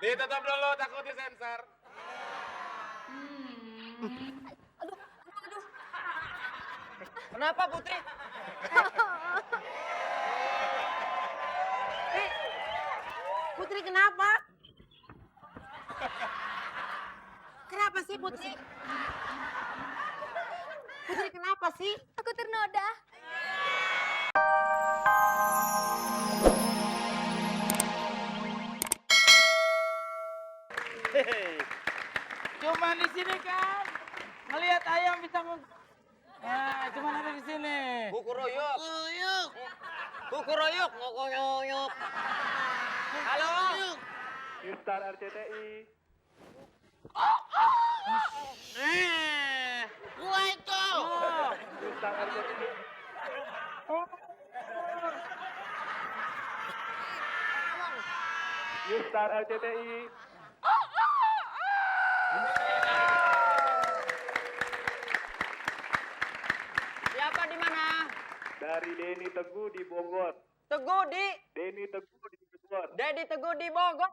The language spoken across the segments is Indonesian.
Ditutup dulu, takut disensor. Aduh. Kenapa Putri? Putri kenapa? Kenapa sih Putri? Putri kenapa sih? Aku ternoda. Cuman di sini kan ngelihat ayam bisa Nah, cuman ada di sini. Kukuroyok. Kukuroyok, ngokoyoyok. Halo. Star RCTI. Gua itu. Star RCTI. Star RCTI. Siapa di mana? Dari Denny Teguh di Bogor. Teguh di Denny Teguh di Bogor. Dedi Teguh di Bogor.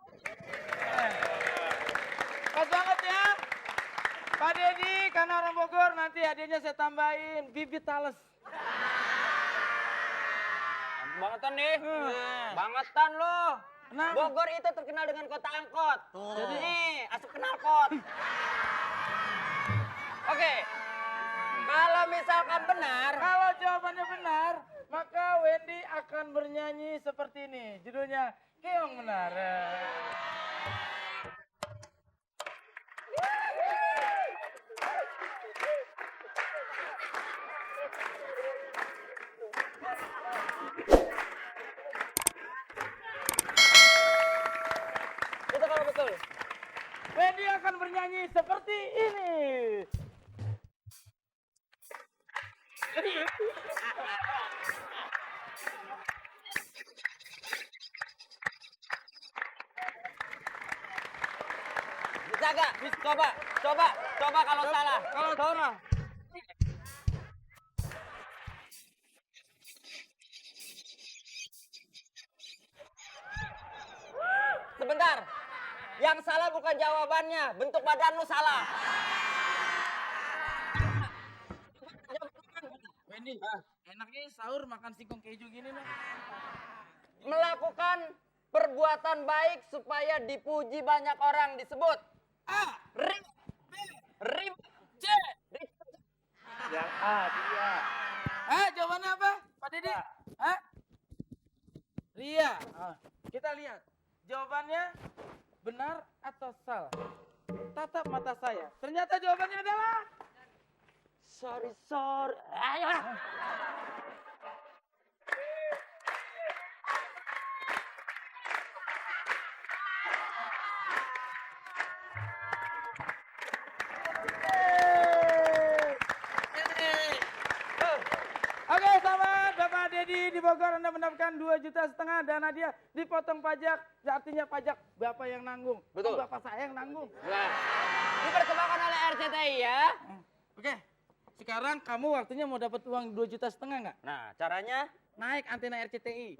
Pas banget ya. Pak Dedi, karena orang Bogor nanti hadiahnya saya tambahin bibit tales. Bangetan nih. Bangetan lo. Kenapa? Bogor itu terkenal dengan kota angkot. Jadi Nih, asup knalpot. Oke. Kalau misalkan benar, kalau jawabannya benar, maka Wendy akan bernyanyi seperti ini. Judulnya Keong Menara. itu kalau betul. Wendy akan bernyanyi seperti ini. Bisa gak? Coba kalau salah. Kalau salah. Sebentar. Yang salah bukan jawabannya, bentuk badan lu salah. Wendy, enaknya sahur makan singkong keju gini nih. Melakukan perbuatan baik supaya dipuji banyak orang disebut. A, Rim. C. Yang A dia. Jawabannya apa? Pak Dedi? Ria. Kita lihat. Jawabannya benar atau salah? Tatap mata saya. Ternyata jawabannya adalah Sorry. Ayo. Oke, selamat Bapak Dedi di Bogor. Anda mendapatkan 2,5 juta dan hadiah dipotong pajak. Artinya pajak Bapak yang nanggung. Betul. Bapak saya yang nanggung. Nah, dipersembahkan oleh RCTI ya. Oke, sekarang kamu waktunya mau dapat uang 2,5 juta nggak? Nah, caranya? Naik antena RCTI.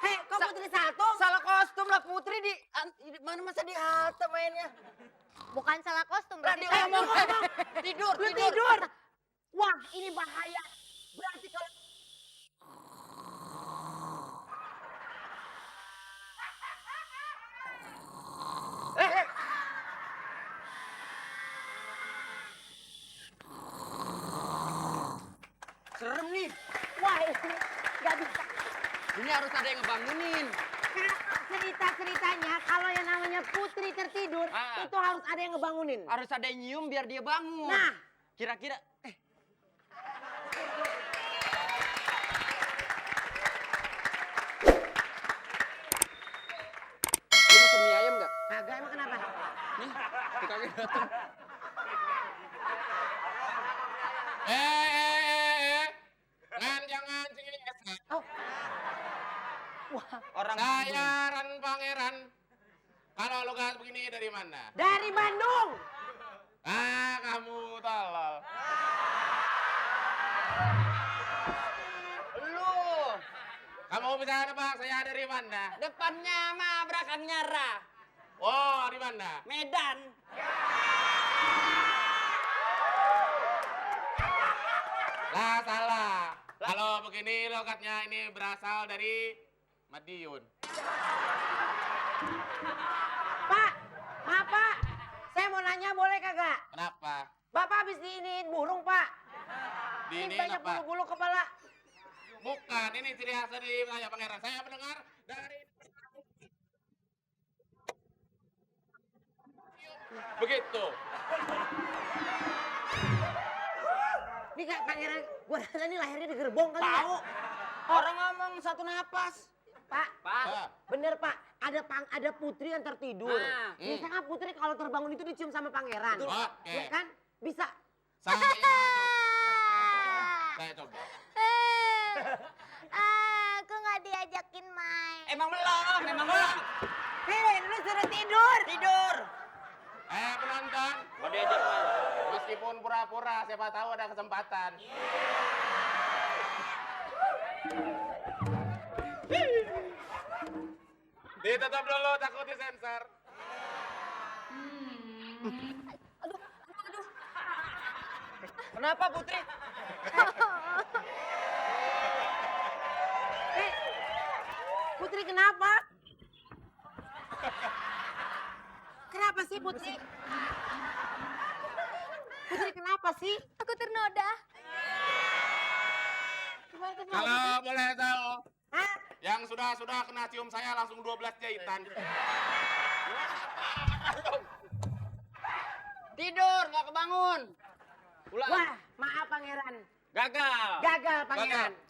Hei, kok Putri satu? Salah kostum lah Putri di mana masa di halte mainnya. Bukan salah kostum, berarti Radio ngomong. Tidur. Wah, ini bahaya. Berarti kalau Serem nih. wah ini nggak bisa. Ini harus ada yang ngebangunin. Cerita-ceritanya kalau yang namanya Putri tertidur itu harus ada yang ngebangunin. Harus ada yang nyium biar dia bangun. Nah, Kira-kira Lu mau mie ayam nggak? kagak emang kenapa? Nih, tukangnya datang. Jangan cengengesan. Orang Saya Ran Pangeran. Kalau lu gak begini dari mana? Dari Bandung. Kamu tolol. lu. Kamu bisa nebak saya dari mana? Depannya mah belakangnya Ra. Oh, di mana? Medan. Lah, salah. Kalau begini logatnya ini berasal dari Madiun. Pak, maaf Pak. Saya mau nanya boleh kagak? Kenapa? Bapak habis diiniin burung Pak. Ini Ini banyak apa? bulu-bulu kepala. Bukan, ini ciri khas dari wilayah Pangeran. Saya mendengar dari... Begitu. Ini kayak pangeran, gua rasa ini lahirnya di gerbong kali ya. Tahu. Orang ngomong satu napas. Pak, Pak. bener Pak. Ada putri yang tertidur. Ah. Biasanya kan putri kalau terbangun itu dicium sama pangeran. Oke. Ya kan? Bisa. Saya coba. Aku nggak diajakin main. Emang belum. Hei, lu suruh tidur. Tidur. Penonton. Mau diajak main. Meskipun pura-pura, siapa tahu ada kesempatan. Ditutup dulu, takut disensor. Kenapa Putri? Putri kenapa? Kenapa sih Putri? Putri kenapa sih? Aku ternoda. Gimana tuh, Kalau boleh tahu, Hah? yang sudah kena cium saya langsung 12 jahitan. Tidur, nggak kebangun. Ulang. Wah, maaf pangeran. Gagal. Gagal pangeran. Gagal.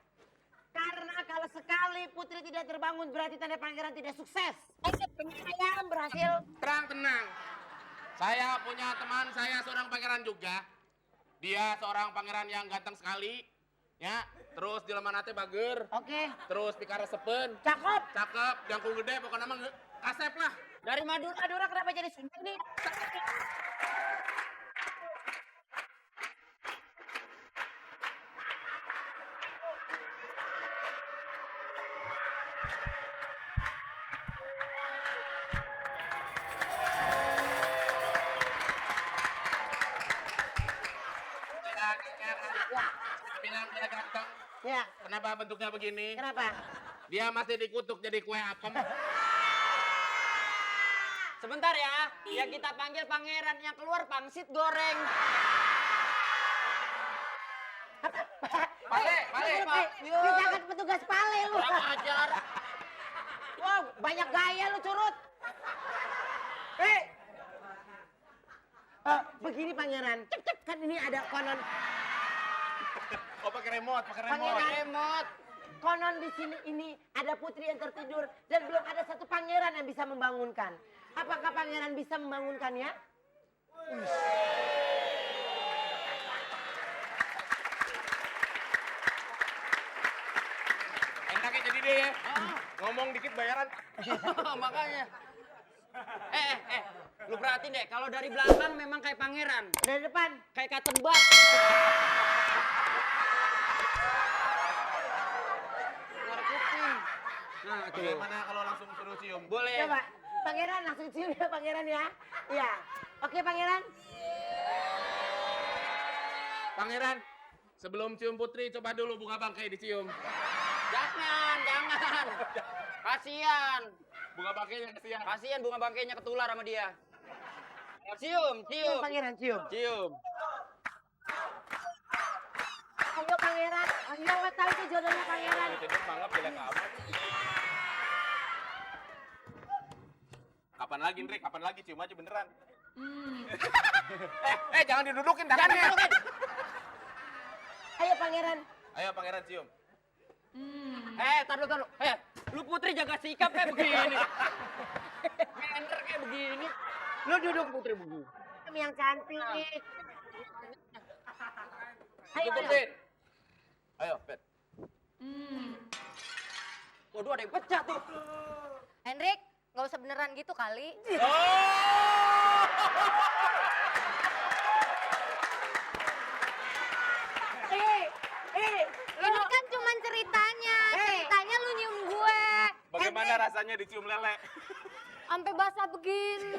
Karena kalau sekali Putri tidak terbangun berarti tanda pangeran tidak sukses. Saya berhasil. Tenang. Saya punya teman, saya seorang pangeran juga. Dia seorang pangeran yang ganteng sekali. Ya, terus jelema nate bager. Oke, Terus pikara sepen. cakep. Cakep, jangkung gede, pokoknya mah kasep lah. Dari Madura kenapa jadi sini? Bilang dia ganteng. Ya, Kenapa bentuknya begini? kenapa? Dia masih dikutuk jadi kue apem. Sebentar ya. Yang kita panggil pangeran, yang keluar pangsit goreng. Balik. Lu jangan petugas pale lu. Kurang ajar. Wow, banyak gaya lu curut. Begini pangeran, kan ini ada konon Oh, pakai remote. Pangeran. Remote. konon di sini ini ada putri yang tertidur dan belum ada satu pangeran yang bisa membangunkan. Apakah pangeran bisa membangunkannya? Enaknya jadi dia ya. Ngomong dikit bayaran. Makanya. Lu perhatiin deh, kalau dari belakang memang kayak pangeran. Dari depan. Kayak katebak. Suara kuping. Nah, tuh. Bagaimana kalau langsung suruh cium? Boleh. Coba, pangeran langsung cium ya pangeran ya. Iya. Oke pangeran. Pangeran, sebelum cium putri coba dulu bunga bangkai dicium. Jangan. Kasian. Bunga bangkainya kesian. Kasian bunga bangkainya ketular sama dia. Cium. Pangeran cium. Cium. Ayo pangeran. Ayo nggak tahu itu jodohnya pangeran. Jadi banget jelek amat. Kapan lagi, Ndrik? Kapan lagi? Cium aja beneran. Jangan didudukin tangannya. Ayo pangeran. Ayo pangeran cium. Tar dulu. Lu putri jaga sikap kayak begini. Mender kayak begini. Lu duduk putri begini. Yang cantik. Ayo, Tutup, ayo. Pet. Ayo, Pet. Waduh, ada yang pecah tuh. Hendrik, nggak usah beneran gitu kali. Eh, Ini kan cuman ceritanya. Ceritanya lu nyium gue. nggak rasanya dicium lele? Sampai basah begini.